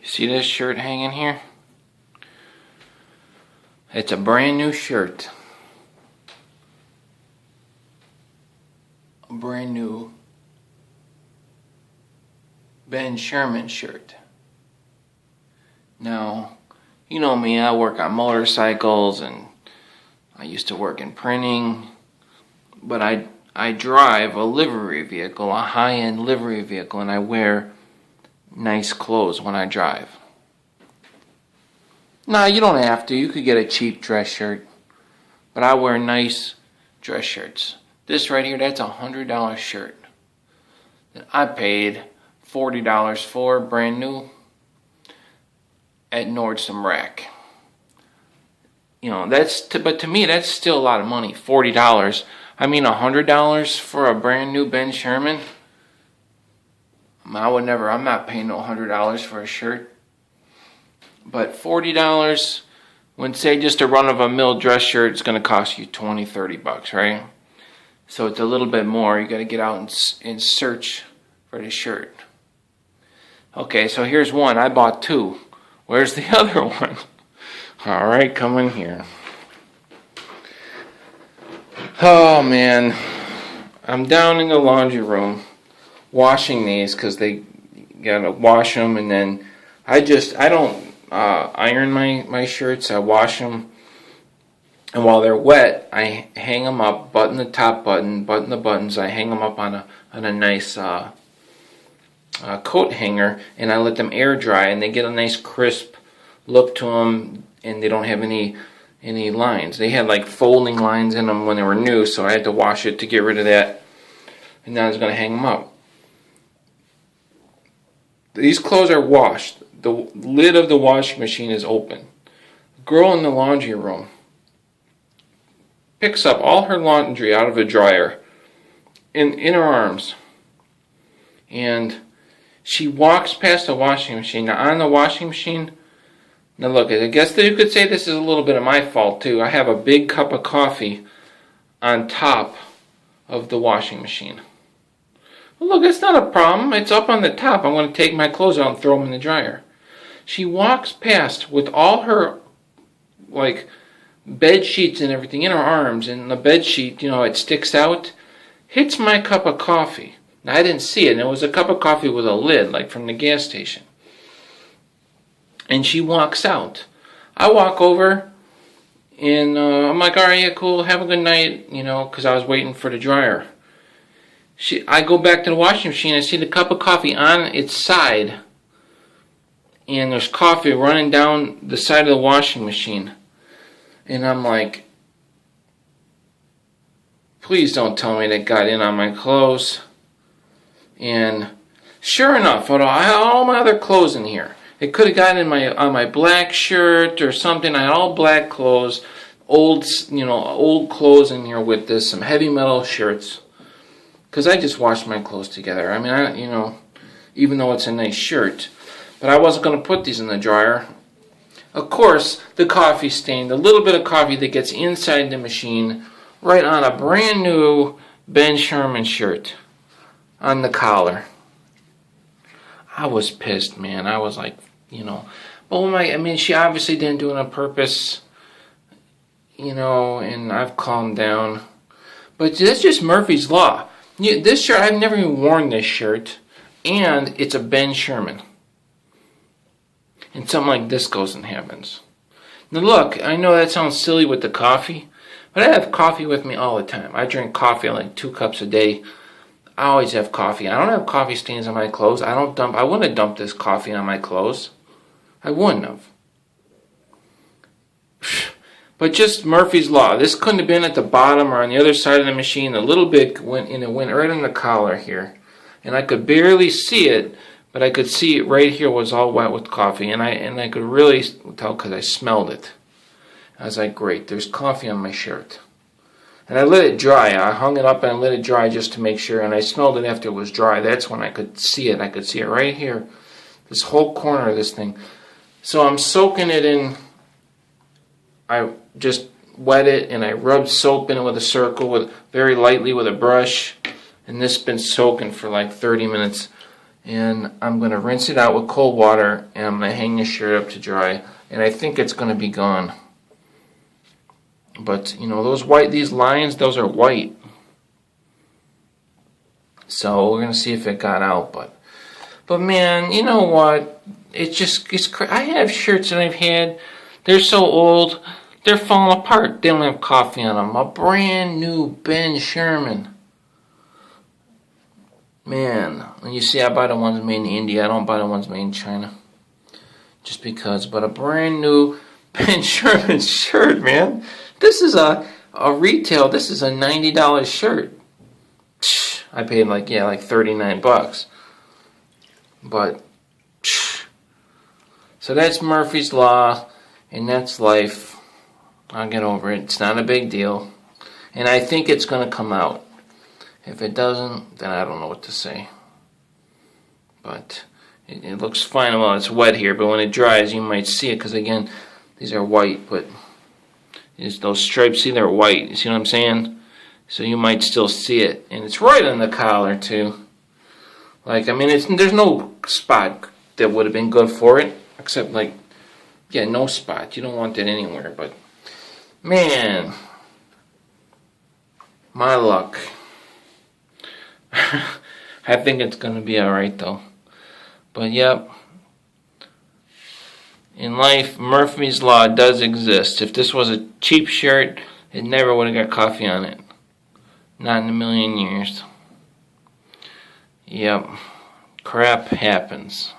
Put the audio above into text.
You see this shirt hanging here? It's a brand new shirt. A brand new Ben Sherman shirt. Now, you know me, I work on motorcycles and I used to work in printing, but I drive a livery vehicle, a high-end livery vehicle, and I wear nice clothes when I drive. Now, you don't have to. You could get a cheap dress shirt, but I wear nice dress shirts. This right here, that's a $100 shirt that I paid $40 for, brand new, at Nordstrom Rack. You know, but to me, that's still a lot of money, $40. I mean, $100 for a brand new Ben Sherman? I'm not paying no $100 for a shirt. But $40, when say just a run-of-the-mill dress shirt, it's going to cost you $20, $30, right? So it's a little bit more. You got to get out and search for the shirt. Okay, so here's one. I bought two. Where's the other one? All right, come in here. Oh, man. I'm down in the laundry room washing these because they got to wash them, and then I don't iron my shirts. I wash them, and while they're wet, I hang them up, button the top button, button the buttons. I hang them up on a nice coat hanger, and I let them air dry, and they get a nice crisp look to them, and they don't have any lines. They had like folding lines in them when they were new, so I had to wash it to get rid of that, and now I was going to hang them up. These clothes are washed. The lid of the washing machine is open. The girl in the laundry room picks up all her laundry out of a dryer in her arms, and she walks past the washing machine. Now, on the washing machine, now look, I guess that you could say this is a little bit of my fault too. I have a big cup of coffee on top of the washing machine. Well, look, it's not a problem. It's up on the top. I'm going to take my clothes out and throw them in the dryer. She walks past with all her, like, bed sheets and everything in her arms, and the bed sheet, you know, it sticks out, hits my cup of coffee. Now, I didn't see it, and it was a cup of coffee with a lid, like from the gas station. And she walks out. I walk over, and I'm like, all right, yeah, cool, have a good night, you know, because I was waiting for the dryer. I go back to the washing machine, I see the cup of coffee on its side, and there's coffee running down the side of the washing machine. And I'm like, please don't tell me that got in on my clothes. And sure enough, I had all my other clothes in here. It could have gotten on my black shirt or something. I had all black clothes, old clothes in here with this, some heavy metal shirts. Because I just washed my clothes together. I mean, even though it's a nice shirt. But I wasn't going to put these in the dryer. Of course, the coffee stain, the little bit of coffee that gets inside the machine, right on a brand new Ben Sherman shirt on the collar. I was pissed, man. I was like, but she obviously didn't do it on purpose, and I've calmed down. But that's just Murphy's Law. This shirt, I've never even worn this shirt, and it's a Ben Sherman. And something like this goes and happens. Now look, I know that sounds silly with the coffee, but I have coffee with me all the time. I drink coffee like 2 cups a day. I always have coffee. I don't have coffee stains on my clothes. I wouldn't have dumped this coffee on my clothes. I wouldn't have. But just Murphy's Law. This couldn't have been at the bottom or on the other side of the machine. A little bit went right in the collar here. And I could barely see it, but I could see it right here was all wet with coffee. And I could really tell because I smelled it. I was like, great, there's coffee on my shirt. And I let it dry. I hung it up and I let it dry just to make sure. And I smelled it after it was dry. That's when I could see it. I could see it right here. This whole corner of this thing. So I'm soaking it in. I just wet it and I rubbed soap in it with a circle very lightly with a brush. And this has been soaking for like 30 minutes. And I'm going to rinse it out with cold water, and I'm going to hang the shirt up to dry, and I think it's going to be gone. But, you know, these lines, those are white. So we're going to see if it got out, but man, you know what? I have shirts that I've had, they're so old, they're falling apart. They don't have coffee on them. A brand new Ben Sherman. Man, and you see, I buy the ones made in India. I don't buy the ones made in China. Just because. But a brand new Ben Sherman shirt, man. This is a retail. This is a $90 shirt. I paid like 39 bucks. But so that's Murphy's Law, and that's life. I'll get over it. It's not a big deal, and I think it's going to come out. If it doesn't, then I don't know what to say. But it looks fine while it's wet here, but when it dries, you might see it, because again, these are white, but those stripes, see, they're white. You see what I'm saying? So you might still see it, and it's right on the collar too. Like, I mean, there's no spot that would have been good for it, except no spot. You don't want that anywhere, but man, my luck. I think it's going to be alright though. But yep, in life, Murphy's Law does exist. If this was a cheap shirt, it never would have got coffee on it. Not in a million years. Yep, crap happens.